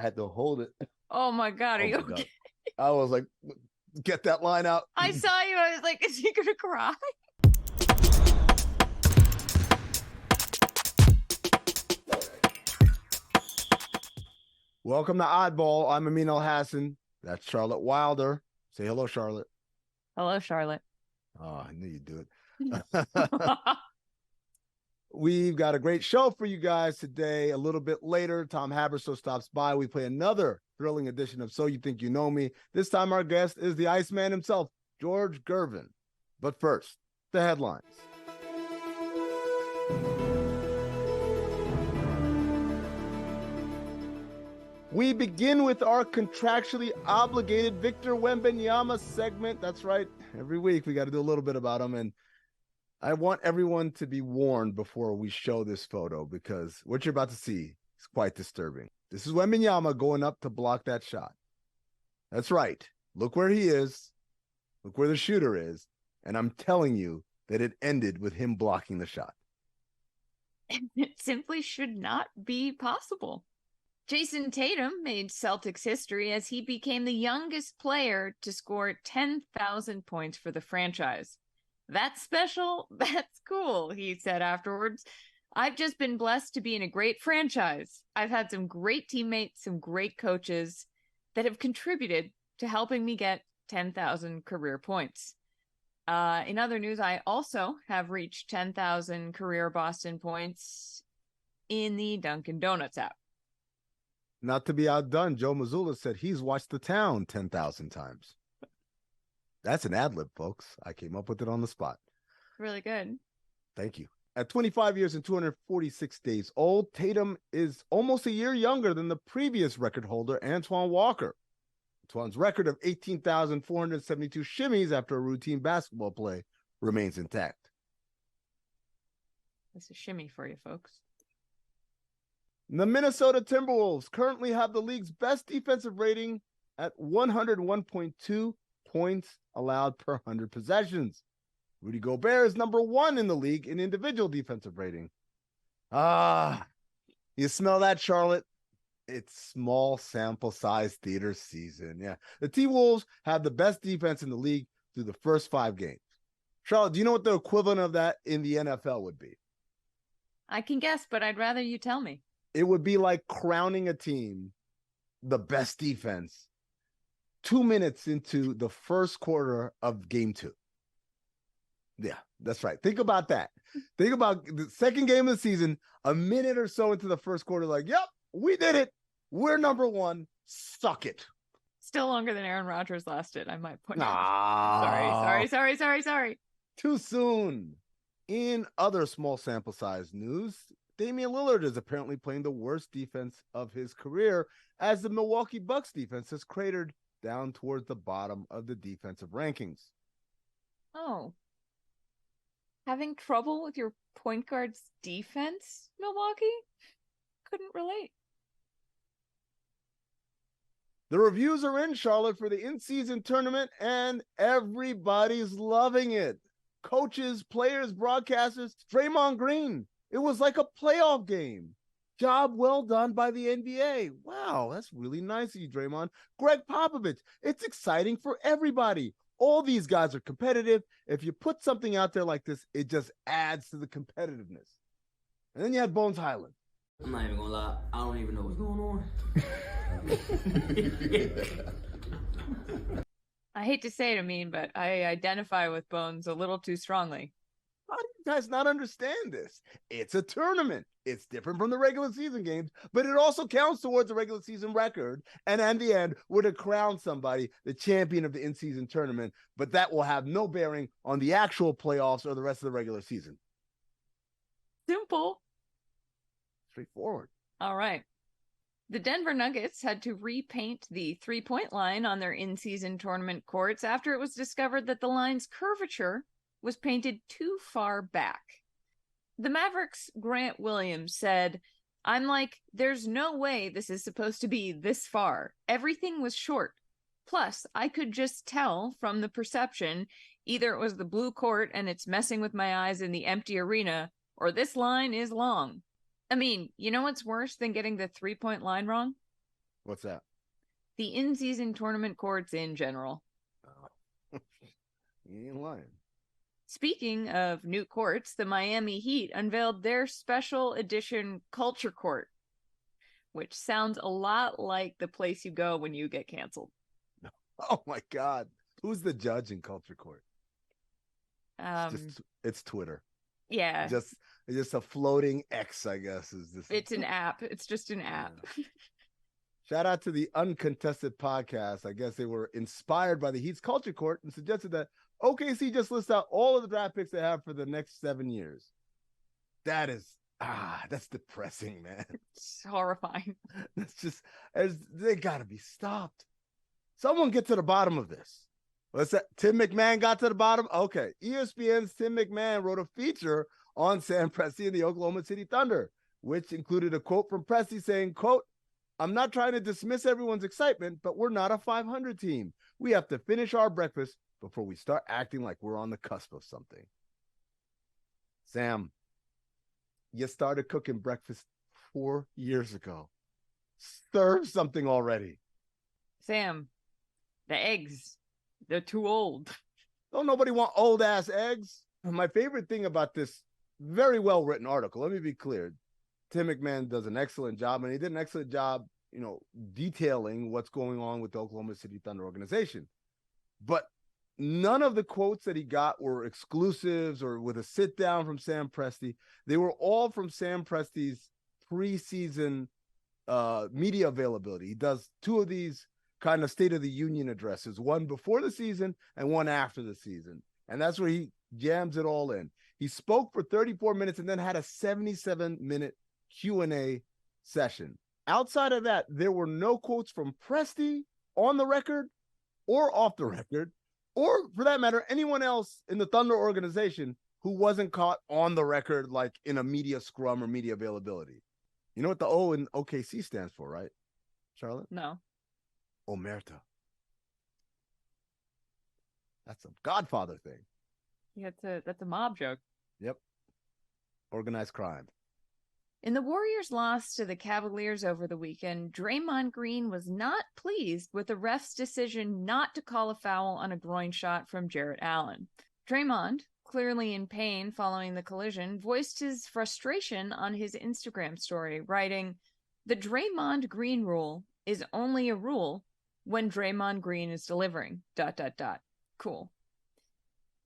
had to hold it. Oh my God, are Oh you my okay? God. I was like, get that line out. I saw you. I was like, is he gonna cry? Welcome to Oddball. I'm Amin Elhassan. That's Charlotte Wilder. Say hello, Charlotte. Hello, Charlotte. Oh, I knew you'd do it. We've got a great show for you guys today. A little bit later, Tom Haberstroh stops by. We play another thrilling edition of So You Think You Know Me. This time our guest is the Iceman himself, George Gervin. But first, the headlines. We begin with our contractually obligated Victor Wembanyama segment. That's right. Every week we got to do a little bit about him. And I want everyone to be warned before we show this photo because what you're about to see is quite disturbing. This is Wembanyama going up to block that shot. That's right. Look where he is. Look where the shooter is. And I'm telling you that it ended with him blocking the shot. It simply should not be possible. Jayson Tatum made Celtics history as he became the youngest player to score 10,000 points for the franchise. That's special. That's cool, he said afterwards. I've just been blessed to be in a great franchise. I've had some great teammates, some great coaches that have contributed to helping me get 10,000 career points. In other news, I also have reached 10,000 career Boston points in the Dunkin' Donuts app. Not to be outdone, Joe Mazzulla said he's watched The Town 10,000 times. That's an ad-lib, folks. I came up with it on the spot. Really good. Thank you. At 25 years and 246 days old, Tatum is almost a year younger than the previous record holder, Antoine Walker. Antoine's record of 18,472 shimmies after a routine basketball play remains intact. That's a shimmy for you, folks. The Minnesota Timberwolves currently have the league's best defensive rating at 101.2 points allowed per 100 possessions. Rudy Gobert is number 1 in the league in individual defensive rating. You smell that, Charlotte? It's small sample size theater season. Yeah, the T-Wolves have the best defense in the league through the first 5 games. Charlotte, do you know what the equivalent of that in the NFL would be? I can guess, but I'd rather you tell me. It would be like crowning a team the best defense 2 minutes into the first quarter of game 2. Yeah, that's right. Think about that. Think about the second game of the season, a minute or so into the first quarter, like, yep, we did it. We're number 1. Suck it. Still longer than Aaron Rodgers lasted, I might point out. Sorry. Too soon. In other small sample size news, Damian Lillard is apparently playing the worst defense of his career as the Milwaukee Bucks defense has cratered down towards the bottom of the defensive rankings. Oh. Having trouble with your point guard's defense, Milwaukee? Couldn't relate. The reviews are in, Charlotte, for the in-season tournament, and everybody's loving it. Coaches, players, broadcasters, Draymond Green. It was like a playoff game. Job well done by the NBA. Wow, that's really nice of you, Draymond. Greg Popovich. It's exciting for everybody. All these guys are competitive. If you put something out there like this, it just adds to the competitiveness. And then you had Bones Highland. I'm not even gonna lie. I don't even know what's going on. I hate to say it, Amin, but I identify with Bones a little too strongly. How do you guys not understand this? It's a tournament. It's different from the regular season games, but it also counts towards the regular season record. And in the end, we're to crown somebody the champion of the in-season tournament, but that will have no bearing on the actual playoffs or the rest of the regular season. Simple. Straightforward. All right. The Denver Nuggets had to repaint the three-point line on their in-season tournament courts after it was discovered that the line's curvature was painted too far back. The Mavericks' Grant Williams said, I'm like, there's no way this is supposed to be this far. Everything was short. Plus, I could just tell from the perception, either it was the blue court and it's messing with my eyes in the empty arena, or this line is long. I mean, you know what's worse than getting the three-point line wrong? What's that? The in-season tournament courts in general. Oh. You ain't lying. Speaking of new courts, the Miami Heat unveiled their special edition Culture Court, which sounds a lot like the place you go when you get canceled. Oh my God. Who's the judge in Culture Court? It's Twitter. Yeah. It's just a floating X, I guess. It's an app. It's just an app. Yeah. Shout out to the Uncontested podcast. I guess they were inspired by the Heat's Culture Court and suggested that OKC just list out all of the draft picks they have for the next 7 years. That's depressing, man. It's horrifying. They got to be stopped. Someone get to the bottom of this. What's that? Tim McMahon got to the bottom? Okay. ESPN's Tim McMahon wrote a feature on Sam Presti and the Oklahoma City Thunder, which included a quote from Presti saying, quote, "I'm not trying to dismiss everyone's excitement, but we're not a 500 team. We have to finish our breakfast before we start acting like we're on the cusp of something." Sam, you started cooking breakfast 4 years ago. Serve something already. Sam, the eggs, they're too old. Don't nobody want old ass eggs. My favorite thing about this very well written article, let me be clear. Tim McMahon does an excellent job, and he did an excellent job, detailing what's going on with the Oklahoma City Thunder organization. But none of the quotes that he got were exclusives or with a sit down from Sam Presti. They were all from Sam Presti's preseason media availability. He does 2 of these kind of State of the Union addresses, one before the season and one after the season. And that's where he jams it all in. He spoke for 34 minutes and then had a 77-minute Q&A session. Outside of that, there were no quotes from Presti on the record or off the record, or for that matter, anyone else in the Thunder organization who wasn't caught on the record, like in a media scrum or media availability. You know what the O in OKC stands for, right, Charlotte? No. Omerta. That's a Godfather thing. Yeah, that's a mob joke. Yep. Organized crime. In the Warriors' loss to the Cavaliers over the weekend, Draymond Green was not pleased with the ref's decision not to call a foul on a groin shot from Jarrett Allen. Draymond, clearly in pain following the collision, voiced his frustration on his Instagram story, writing, "The Draymond Green Rule is only a rule when Draymond Green is delivering, ... Cool.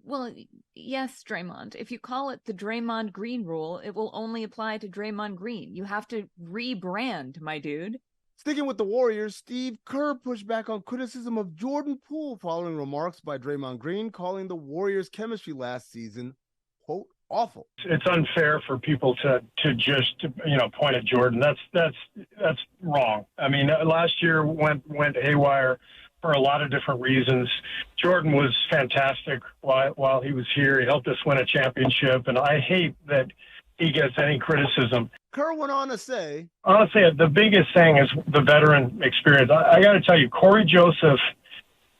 Well, yes, Draymond. If you call it the Draymond Green Rule, it will only apply to Draymond Green. You have to rebrand, my dude." Sticking with the Warriors, Steve Kerr pushed back on criticism of Jordan Poole following remarks by Draymond Green, calling the Warriors' chemistry last season, quote, awful. It's unfair for people to just point at Jordan. That's wrong. I mean, last year went haywire for a lot of different reasons. Jordan was fantastic while he was here. He helped us win a championship, and I hate that he gets any criticism. Kerr went on to say, honestly, the biggest thing is the veteran experience. I got to tell you, Corey Joseph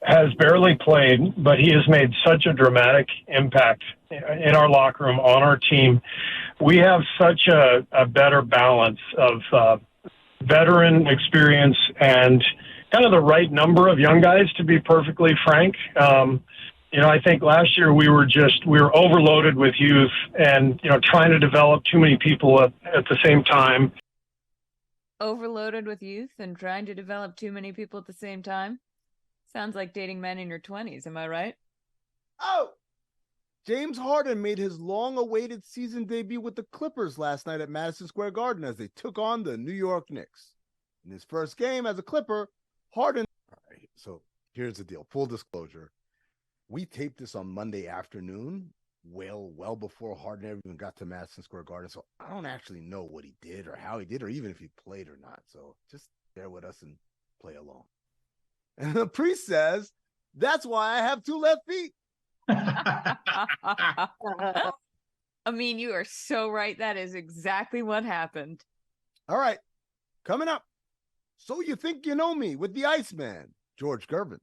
has barely played, but he has made such a dramatic impact in our locker room, on our team. We have such a better balance of veteran experience and kind of the right number of young guys, to be perfectly frank. I think last year we were overloaded with youth and, trying to develop too many people at the same time. Overloaded with youth and trying to develop too many people at the same time? Sounds like dating men in your 20s, am I right? Oh! James Harden made his long-awaited season debut with the Clippers last night at Madison Square Garden as they took on the New York Knicks. In his first game as a Clipper, Harden... All right, so here's the deal. Full disclosure. We taped this on Monday afternoon, well before Harden ever even got to Madison Square Garden, so I don't actually know what he did or how he did or even if he played or not. So just bear with us and play along. And the priest says, "That's why I have 2 left feet." I mean, you are so right. That is exactly what happened. All right, coming up. So You Think You Know Me with the Iceman, George Gervin.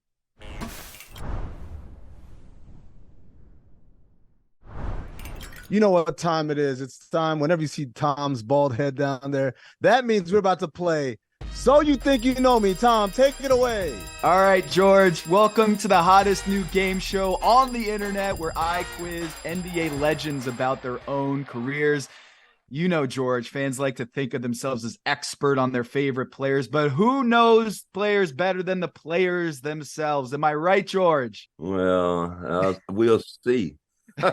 You know what time it is. It's time whenever you see Tom's bald head down there, that means we're about to play So You Think You Know Me. Tom, take it away. All right, George, welcome to the hottest new game show on the internet where I quiz NBA legends about their own careers. You know, George, fans like to think of themselves as expert on their favorite players, but who knows players better than the players themselves? Am I right, George? Well, we'll see. All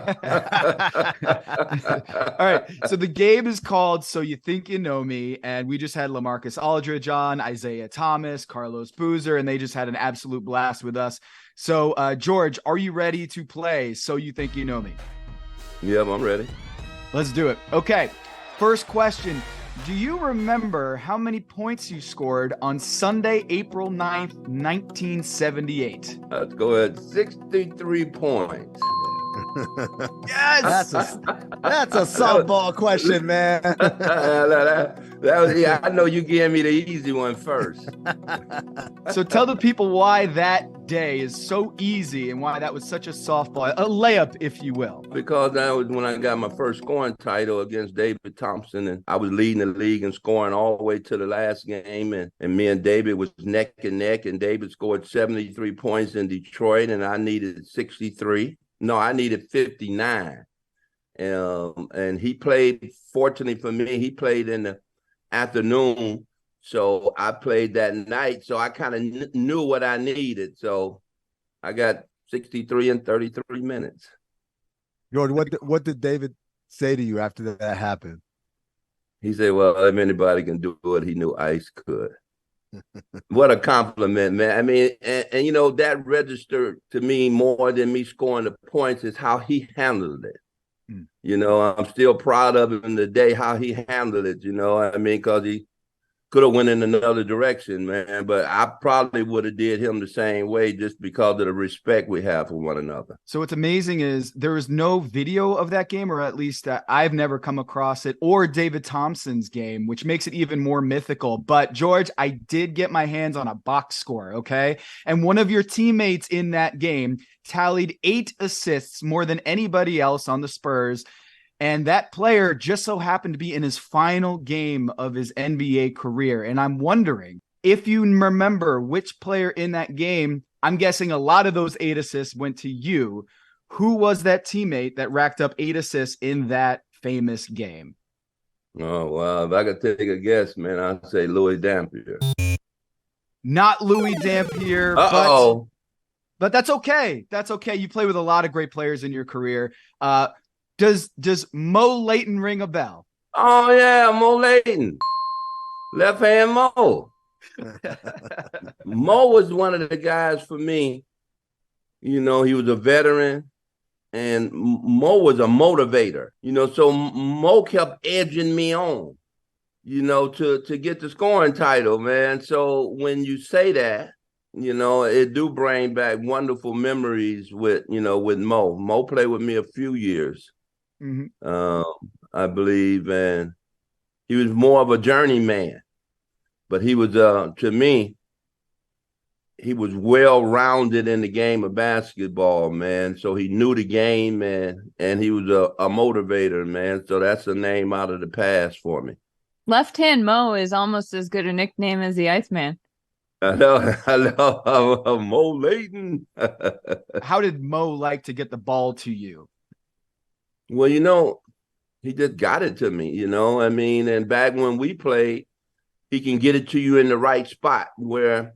right, so the game is called So You Think You Know Me, and we just had LaMarcus Aldridge on, Isaiah Thomas, Carlos Boozer, and they just had an absolute blast with us. So, George, are you ready to play So You Think You Know Me? Yep, I'm ready. Let's do it. Okay, first question. Do you remember how many points you scored on Sunday, April 9th, 1978? Let's go ahead. 63 points. Yes! That's a softball question, man. That was, yeah, I know you gave me the easy one first. So tell the people why that day is so easy and why that was such a softball, a layup, if you will. Because that was when I got my first scoring title against David Thompson, and I was leading the league and scoring all the way to the last game, and me and David was neck and neck, and David scored 73 points in Detroit, and I needed 63. No, I needed 59. And he played, fortunately for me, he played in the afternoon. So I played that night. So I kind of knew what I needed. So I got 63 in 33 minutes. George, what did David say to you after that happened? He said, well, if anybody can do it, he knew Ice could. What a compliment, man. I mean, and you know, that registered to me more than me scoring the points is how he handled it. You know, I'm still proud of him today, how he handled it, you know. I mean, because he could have went in another direction, man. But I probably would have did him the same way just because of the respect we have for one another. So what's amazing is there is no video of that game, or at least I've never come across it, or David Thompson's game, which makes it even more mythical. But George, I did get my hands on a box score, okay? And one of your teammates in that game tallied 8 assists, more than anybody else on the Spurs. And that player just so happened to be in his final game of his NBA career. And I'm wondering if you remember which player in that game. I'm guessing a lot of those 8 assists went to you. Who was that teammate that racked up 8 assists in that famous game? Oh, wow. If I could take a guess, man, I'd say Louis Dampier. Not Louis Dampier, but that's okay. That's okay. You play with a lot of great players in your career. Does Mo Layton ring a bell? Oh, yeah, Mo Layton. Left hand Mo. Mo was one of the guys for me. You know, he was a veteran, and Mo was a motivator. You know, so Mo kept edging me on, you know, to get the scoring title, man. So when you say that, you know, it do bring back wonderful memories with Mo. Mo played with me a few years. I believe, and he was more of a journeyman, but he was, to me, he was well-rounded in the game of basketball, man. So he knew the game, man, and he was a motivator, man. So that's a name out of the past for me. Left hand Mo is almost as good a nickname as the Iceman. I know, Mo Layton. How did Mo like to get the ball to you? Well, you know, he just got it to me, you know. I mean, and back when we played, he can get it to you in the right spot where,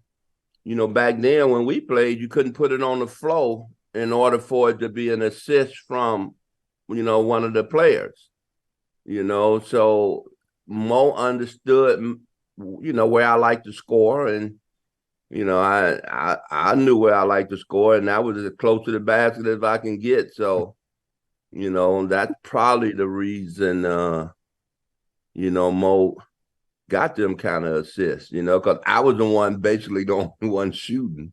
you know, back then when we played, you couldn't put it on the floor in order for it to be an assist from, you know, one of the players, you know. So Mo understood, you know, where I like to score, and, you know, I knew where I like to score, and that was as close to the basket as I can get. So, you know, that's probably the reason, you know, Mo got them kind of assists, you know, because I was the one, basically the only one shooting.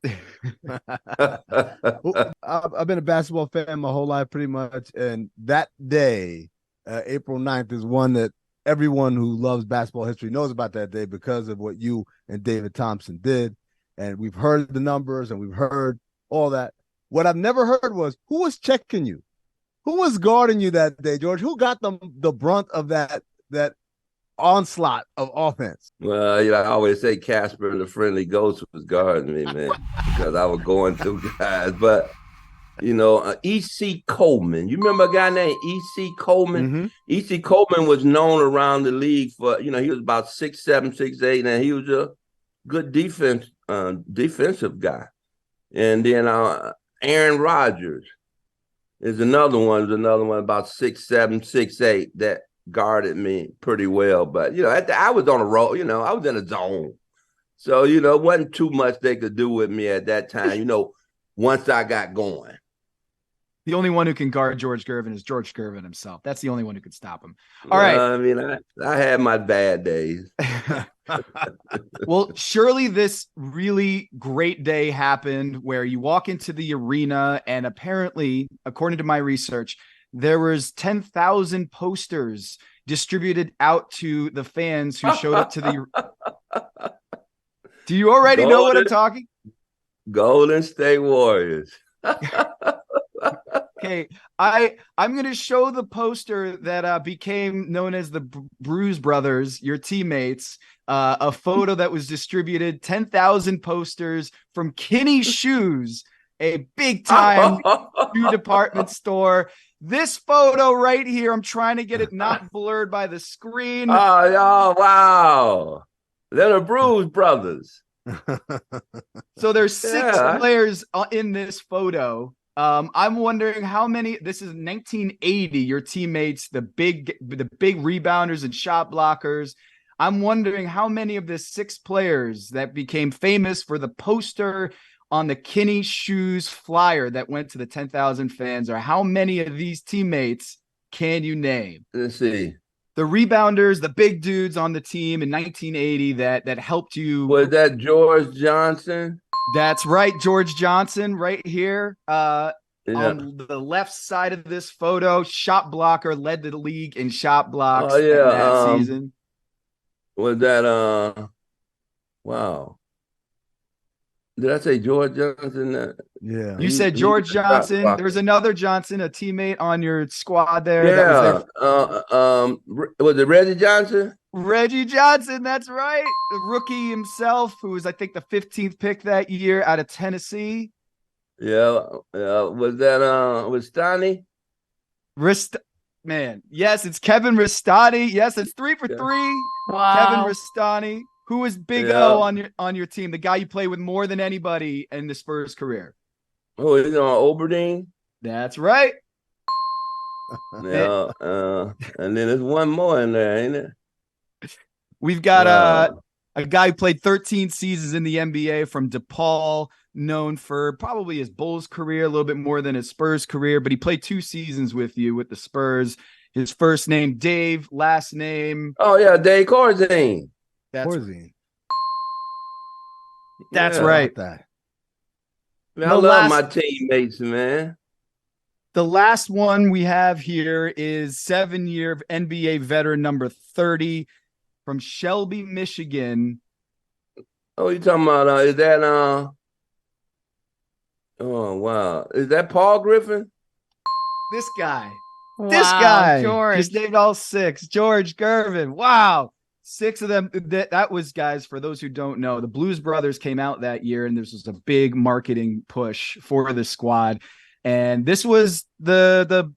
I've been a basketball fan my whole life pretty much. And that day, April 9th, is one that everyone who loves basketball history knows about that day because of what you and David Thompson did. And we've heard the numbers and we've heard all that. What I've never heard was who was checking you? Who was guarding you that day, George? Who got the brunt of that onslaught of offense. Well, I always say Casper the Friendly Ghost was guarding me, man, because I was going through guys. But, E.C. Coleman. You remember a guy named E.C. Coleman? Mm-hmm. E.C. Coleman was known around the league for, he was about 6'7", 6'8", and he was a good defensive guy. And then Aaron Rodgers is another one about 6'7", 6'8", that guarded me pretty well. But, I was on a roll, I was in a zone. So, it wasn't too much they could do with me at that time, once I got going. The only one who can guard George Gervin is George Gervin himself. That's the only one who could stop him. All right. I mean, I had my bad days. Well, surely this really great day happened where you walk into the arena and apparently, according to my research, there was 10,000 posters distributed out to the fans who showed up to the. Do you already know what I'm talking? Golden State Warriors. Okay, I'm going to show the poster that became known as the Bruise Brothers, your teammates, a photo that was distributed, 10,000 posters from Kinney Shoes, a big-time shoe department store. This photo right here, I'm trying to get it not blurred by the screen. Oh, wow. They're the Bruise Brothers. So there's 6 players in this photo. I'm wondering how many. This is 1980. Your teammates, the big rebounders and shot blockers. I'm wondering how many of the 6 players that became famous for the poster on the Kinney Shoes flyer that went to the 10,000 fans, or how many of these teammates can you name? Let's see. The rebounders, the big dudes on the team in 1980 that helped you. Was that George Johnson? That's right, George Johnson, right here. On the left side of this photo, shot blocker, led the league in shot blocks that season. Was that wow? Did I say George Johnson? Yeah. You said George Johnson. There's another Johnson, a teammate on your squad there. Yeah. Was it Reggie Johnson? Reggie Johnson, that's right. The rookie himself, who was, I think, the 15th pick that year out of Tennessee. Yeah. Was that was Stoney? Man, yes, it's Kevin Ristani. Yes, it's 3 for 3. Wow. Kevin Ristani, who was Big O on your team, the guy you play with more than anybody in the Spurs career. Oh, he's on Oberdeen? That's right. Yeah. And then there's one more in there, ain't it? We've got a guy who played 13 seasons in the NBA from DePaul, known for probably his Bulls career, a little bit more than his Spurs career, but he played 2 seasons with you with the Spurs. His first name, Dave, last name. Oh, yeah, Dave Corzine. That's right. Man, I love my teammates, man. The last one we have here is 7-year NBA veteran number 30 from Shelby, Michigan. Oh, you talking about is that oh wow. Is that Paul Griffin? This guy. Wow, this guy. George. Just named all 6. George Gervin. Wow. 6 of them. That was, guys, for those who don't know, the Blues Brothers came out that year, and this was a big marketing push for the squad. And this was the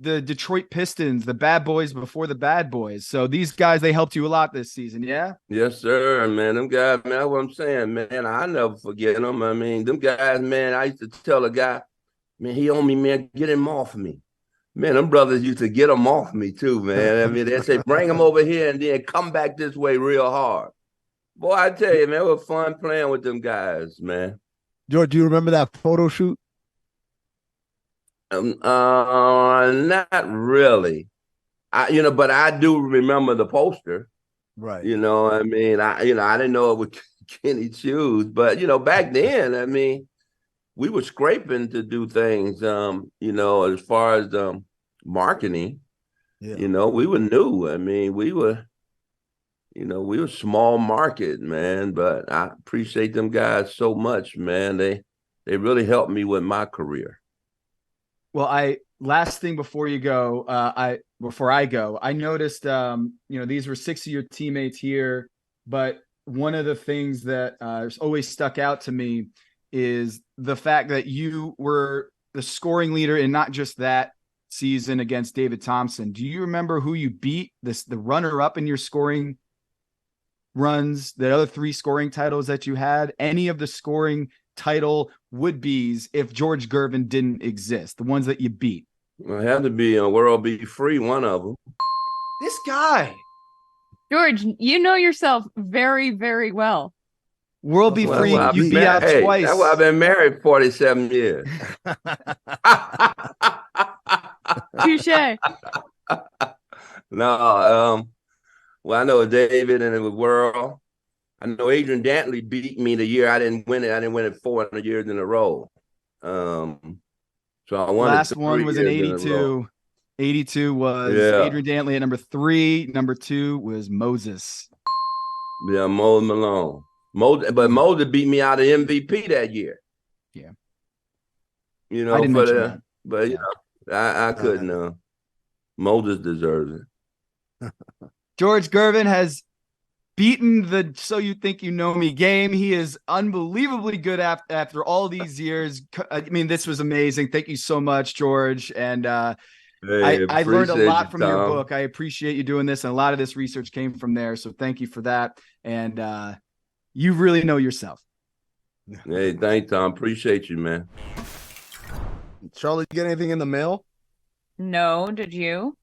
Detroit Pistons, the bad boys before the bad boys. So these guys, they helped you a lot this season, yeah? Yes, sir, man. Them guys, man, that's what I'm saying, man. I never forget them. I mean, them guys, man, I used to tell a guy, man, he on me, man, get him off me. Man, them brothers used to get them off me too, man. I mean, they say, bring them over here and then come back this way real hard. Boy, I tell you, man, it was fun playing with them guys, man. George, do you remember that photo shoot? Not really. But I do remember the poster. Right. I mean, I didn't know it was Kenny Shoes, but back then, I mean, we were scraping to do things. As far as marketing, we were new. I mean, we were small market, man. But I appreciate them guys so much, man. They really helped me with my career. Well, last thing before you go, before I go. I noticed, these were 6 of your teammates here, but one of the things that always stuck out to me is the fact that you were the scoring leader in not just that season against David Thompson. Do you remember who you beat, the runner-up in your scoring runs, the other 3 scoring titles that you had? Any of the scoring title would-be's if George Gervin didn't exist, the ones that you beat? Well, it had to be World Be Free, one of them. This guy. George, you know yourself very, very well. World Be Free, you beat out twice. That's why I've been married 47 years. Touche. No, well, I know David and it was World. I know Adrian Dantley beat me the year I didn't win it. I didn't win it 400 years in a row. So I won. Last one was in 82. 82 was Adrian Dantley at number 3. Number 2 was Moses. Yeah, Moses Malone. But Moses beat me out of MVP that year. Yeah. You know, I couldn't. Moses deserves it. George Gervin has beaten the "So You Think You Know Me" game. He is unbelievably good after all these years. I mean, this was amazing. Thank you so much, George. And I learned a lot from your book. I appreciate you doing this. And a lot of this research came from there. So thank you for that. And you really know yourself. Hey, thanks, Tom. Appreciate you, man. Charlotte, you get anything in the mail? No, did you?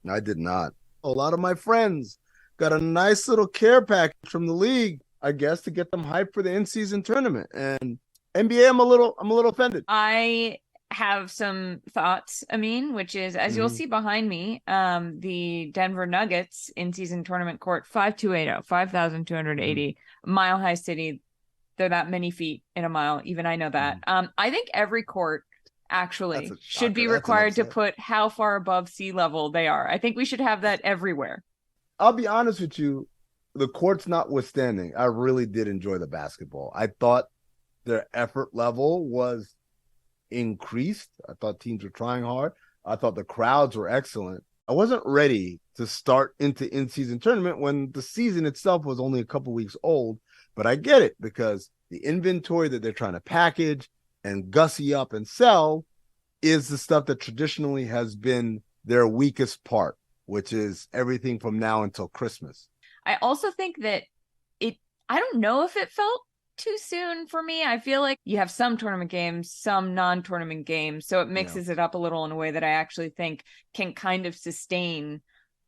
I did not. A lot of my friends got a nice little care package from the league, I guess, to get them hyped for the in-season tournament. And NBA, I'm a little offended. I have some thoughts, Amin, which is, as you'll see behind me, the Denver Nuggets in-season tournament court, 5280, 5,280, Mile High City. They're that many feet in a mile. Even I know that. I think every court actually should be required to put how far above sea level they are. I think we should have that everywhere. I'll be honest with you, the courts notwithstanding, I really did enjoy the basketball. I thought their effort level was increased. I thought teams were trying hard. I thought the crowds were excellent. I wasn't ready to start into in-season tournament when the season itself was only a couple weeks old, but I get it because the inventory that they're trying to package and gussy up and sell is the stuff that traditionally has been their weakest part, which is everything from now until Christmas. I also think that I don't know if it felt too soon for me. I feel like you have some tournament games, some non-tournament games, so it mixes it up a little in a way that I actually think can kind of sustain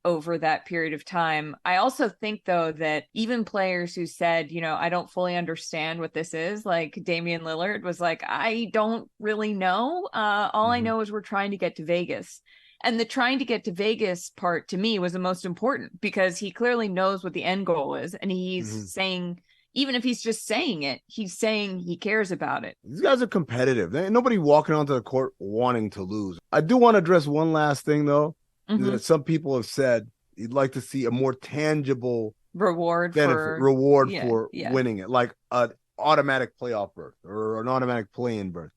over that period of time. I also think, though, that even players who said, I don't fully understand what this is, like Damian Lillard was like, I don't really know. All I know is we're trying to get to Vegas. And the trying to get to Vegas part to me was the most important because he clearly knows what the end goal is. And he's saying, even if he's just saying it, he's saying he cares about it. These guys are competitive. There ain't nobody walking onto the court wanting to lose. I do want to address one last thing, though. That some people have said you'd like to see a more tangible reward for winning it, like an automatic playoff berth or an automatic play-in berth.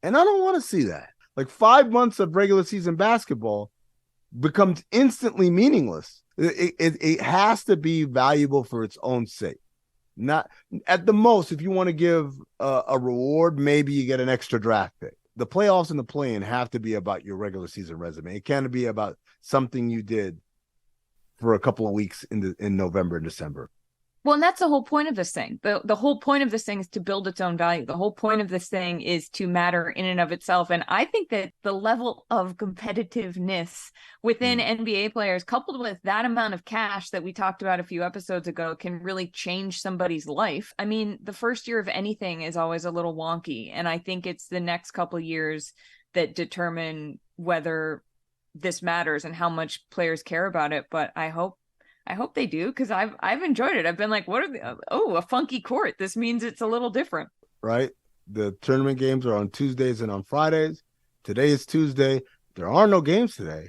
And I don't want to see that. Like 5 months of regular season basketball becomes instantly meaningless. It has to be valuable for its own sake. Not at the most, if you want to give a reward, maybe you get an extra draft pick. The playoffs and the play-in have to be about your regular season resume. It can't be about something you did for a couple of weeks in November and December. Well, and that's the whole point of this thing. The whole point of this thing is to build its own value. The whole point of this thing is to matter in and of itself. And I think that the level of competitiveness within NBA players, coupled with that amount of cash that we talked about a few episodes ago, can really change somebody's life. I mean, the first year of anything is always a little wonky. And I think it's the next couple of years that determine whether this matters and how much players care about it. But I hope they do, because I've enjoyed it. I've been like, what are a funky court. This means it's a little different. Right. The tournament games are on Tuesdays and on Fridays. Today is Tuesday. There are no games today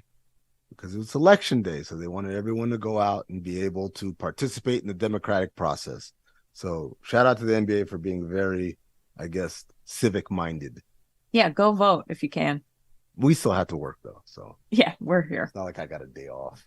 because it's election day. So they wanted everyone to go out and be able to participate in the democratic process. So shout out to the NBA for being very, I guess, civic minded. Yeah, go vote if you can. We still have to work though, so Yeah, we're here. it's not like I got a day off.